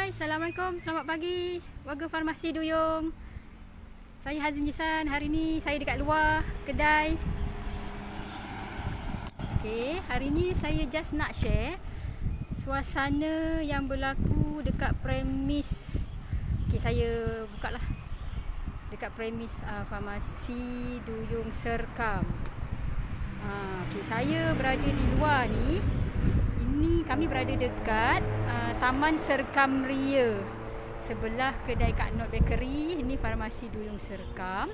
Hai, Assalamualaikum, selamat pagi warga Farmasi Duyung. Saya Hazim Jisan, hari ni saya dekat luar kedai. Okay, hari ni saya just nak share suasana yang berlaku dekat premis. Okay, saya buka lah dekat premis Farmasi Duyung Serkam. Okay, saya berada di luar ni. Ini kami berada dekat Taman Serkam Ria, sebelah kedai Kak Not Bakery. Ini Farmasi Duyung Serkam,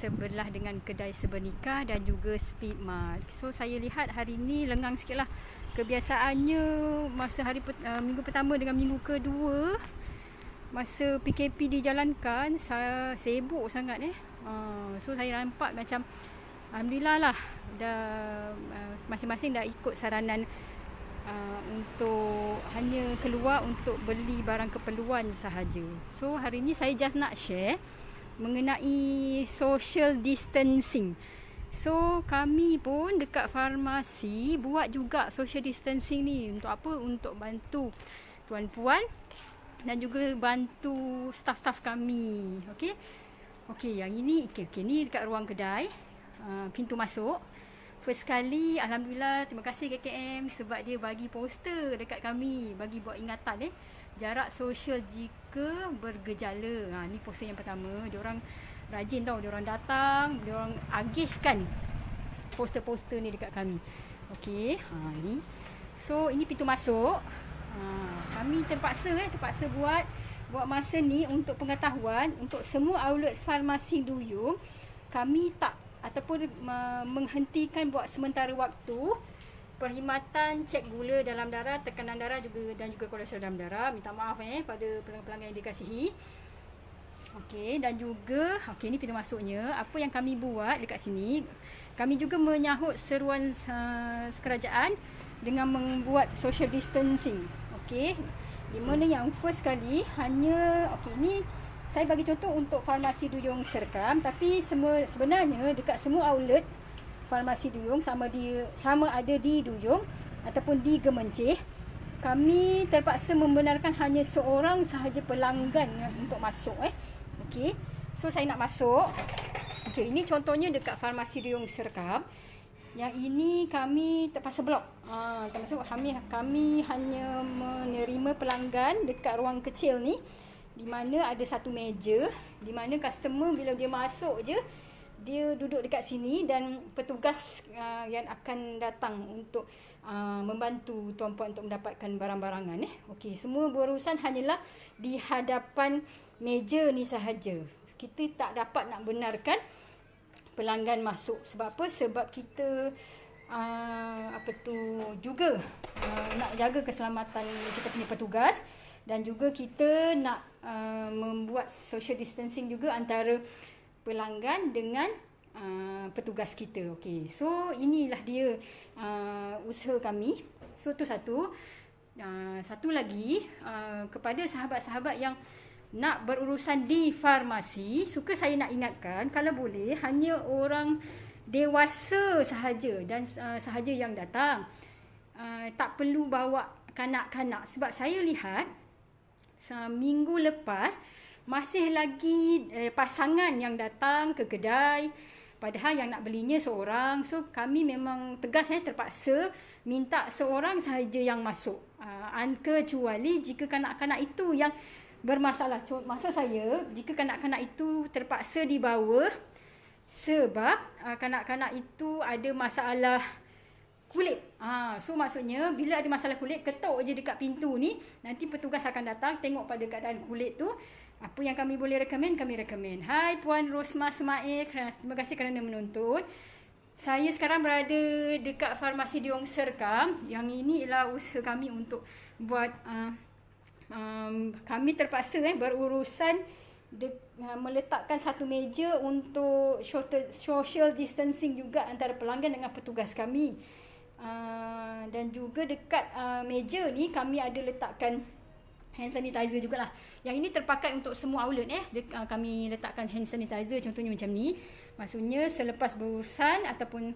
sebelah dengan kedai Sebenika dan juga Speedmart. So saya lihat hari ni lengang sikit lah. Kebiasaannya masa minggu pertama dengan minggu kedua, masa PKP dijalankan, saya sibuk sangat So saya nampak macam alhamdulillah lah, masing-masing dah ikut saranan untuk hanya keluar untuk beli barang keperluan sahaja. So hari ni saya just nak share mengenai social distancing. So kami pun dekat farmasi buat juga social distancing ni. Untuk apa? Untuk bantu tuan-puan dan juga bantu staff-staff kami. Okey, yang ini ni dekat ruang kedai. Pintu masuk. First kali, alhamdulillah, terima kasih KKM sebab dia bagi poster dekat kami, bagi buat ingatan jarak sosial jika bergejala. Ni poster yang pertama. Diorang rajin tau, diorang datang, diorang agihkan poster-poster ni dekat kami. Okey, ni. So ini pintu masuk. Kami terpaksa buat masa ni untuk pengetahuan untuk semua outlet farmasi Duyung. Kami tak ataupun menghentikan buat sementara waktu perkhidmatan cek gula dalam darah, tekanan darah dan juga kolesterol dalam darah. Minta maaf pada pelanggan yang dikasihi. Okey, dan juga ni pintu masuknya. Apa yang kami buat dekat sini, kami juga menyahut seruan kerajaan dengan membuat social distancing. Okey, di mana yang first kali hanya ini saya bagi contoh untuk Farmasi Duyung Serkam, tapi sebenarnya dekat semua outlet Farmasi Duyung sama ada di Duyung ataupun di Gemencih, kami terpaksa membenarkan hanya seorang sahaja pelanggan untuk masuk. Okey, so saya nak masuk. Okey, ini contohnya dekat Farmasi Duyung Serkam. Yang ini kami terpaksa blok. Termasuk kami hanya menerima pelanggan dekat ruang kecil ni, di mana ada satu meja, di mana customer bila dia masuk je, dia duduk dekat sini dan petugas yang akan datang untuk membantu tuan-puan untuk mendapatkan barang-barangan. Okey, semua berurusan hanyalah di hadapan meja ni sahaja. Kita tak dapat nak benarkan pelanggan masuk. Sebab apa? Sebab kita juga nak jaga keselamatan kita punya petugas, dan juga kita nak membuat social distancing juga antara pelanggan dengan petugas kita. Okey, so inilah dia usaha kami. So tu satu. Satu lagi, kepada sahabat-sahabat yang nak berurusan di farmasi, suka saya nak ingatkan, kalau boleh hanya orang dewasa sahaja dan sahaja yang datang. Tak perlu bawa kanak-kanak, sebab saya lihat minggu lepas masih lagi pasangan yang datang ke kedai, padahal yang nak belinya seorang. So kami memang tegas terpaksa minta seorang sahaja yang masuk, kecuali jika kanak-kanak itu yang bermasalah. Maksud saya, jika kanak-kanak itu terpaksa dibawa sebab kanak-kanak itu ada masalah kulit. So maksudnya bila ada masalah kulit, ketuk je dekat pintu ni, nanti petugas akan datang tengok pada keadaan kulit tu. Apa yang kami boleh rekomen, kami rekomen. Hai Puan Rosma Semail, terima kasih kerana menonton. Saya sekarang berada dekat Farmasi Duyung Serkam. Yang ini ialah usaha kami untuk buat kami terpaksa berurusan meletakkan satu meja untuk social distancing juga antara pelanggan dengan petugas kami. Dan juga dekat meja ni kami ada letakkan hand sanitizer jugalah. Yang ini terpakai untuk semua outlet. Kami letakkan hand sanitizer contohnya macam ni. Maksudnya selepas berurusan ataupun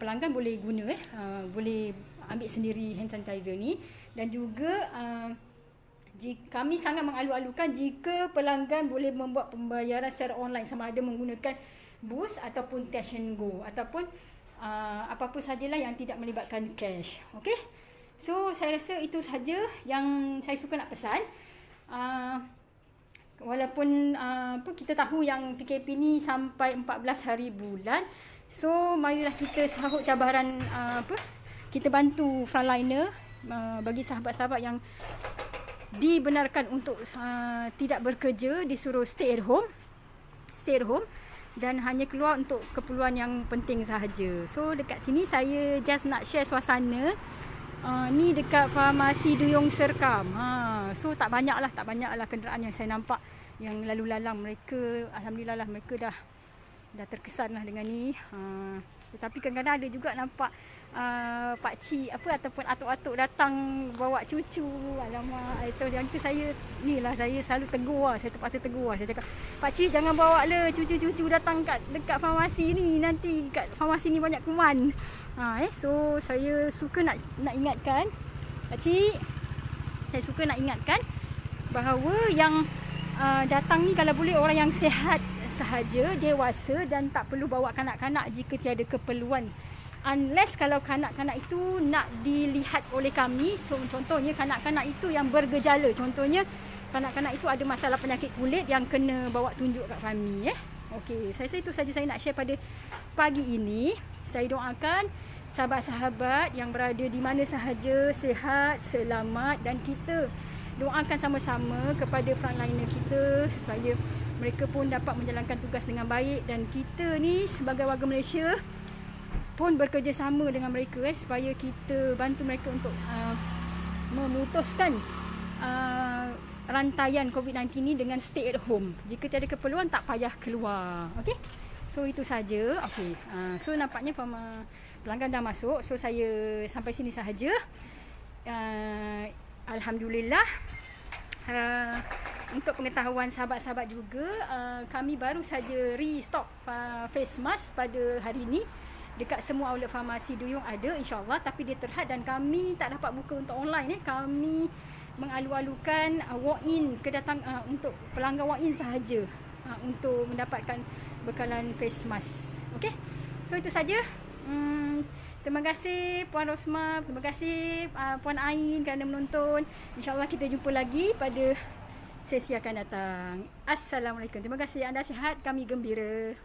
pelanggan boleh guna, boleh ambil sendiri hand sanitizer ni. Dan juga Kami sangat mengalu-alukan jika pelanggan boleh membuat pembayaran secara online, sama ada menggunakan Boost ataupun Cash and Go ataupun apa-apa sajalah yang tidak melibatkan cash. Okey. So saya rasa itu saja yang saya suka nak pesan. Walaupun kita tahu yang PKP ni sampai 14 hari bulan. So marilah kita sahut cabaran kita bantu frontliner, bagi sahabat-sahabat yang dibenarkan untuk tidak bekerja, disuruh stay at home dan hanya keluar untuk keperluan yang penting sahaja. So dekat sini saya just nak share suasana. Ni dekat Farmasi Duyung Serkam. So tak banyaklah kenderaan yang saya nampak yang lalu lalang. Mereka alhamdulillah lah, mereka dah terkesan lah dengan ni. Tetapi kadang-kadang ada juga nampak pakcik ataupun atuk-atuk datang bawa cucu. Alamak, yang tu saya selalu tegur lah. Saya terpaksa tegur lah. Saya cakap, pakcik jangan bawa lah cucu-cucu datang dekat farmasi ni. Nanti kat farmasi ni banyak kuman. So saya suka nak ingatkan pakcik, saya suka nak ingatkan bahawa yang datang ni kalau boleh orang yang sihat sahaja, dewasa, dan tak perlu bawa kanak-kanak jika tiada keperluan. Unless kalau kanak-kanak itu nak dilihat oleh kami. So contohnya kanak-kanak itu yang bergejala. Contohnya kanak-kanak itu ada masalah penyakit kulit yang kena bawa tunjuk kat kami. Okey, saya rasa itu saja saya nak share pada pagi ini. Saya doakan sahabat-sahabat yang berada di mana sahaja sihat, selamat, dan kita doakan sama-sama kepada frontliner kita supaya mereka pun dapat menjalankan tugas dengan baik, dan kita ni sebagai warga Malaysia pun bekerjasama dengan mereka supaya kita bantu mereka untuk memutuskan rantaian COVID-19 ni dengan stay at home. Jika tiada keperluan tak payah keluar. Okey. So itu saja. Okey. So nampaknya pelanggan dah masuk. So saya sampai sini sahaja. Alhamdulillah. Untuk pengetahuan sahabat-sahabat juga, kami baru saja restock face mask pada hari ini. Dekat semua outlet farmasi Duyung ada, insyaAllah. Tapi dia terhad dan kami tak dapat buka untuk online. Kami mengalu-alukan walk-in untuk pelanggan walk-in sahaja untuk mendapatkan bekalan face mask. Okey. So itu saja. Terima kasih Puan Rosmah, terima kasih Puan Ain kerana menonton. InsyaAllah kita jumpa lagi pada sesi akan datang. Assalamualaikum. Terima kasih, anda sihat, kami gembira.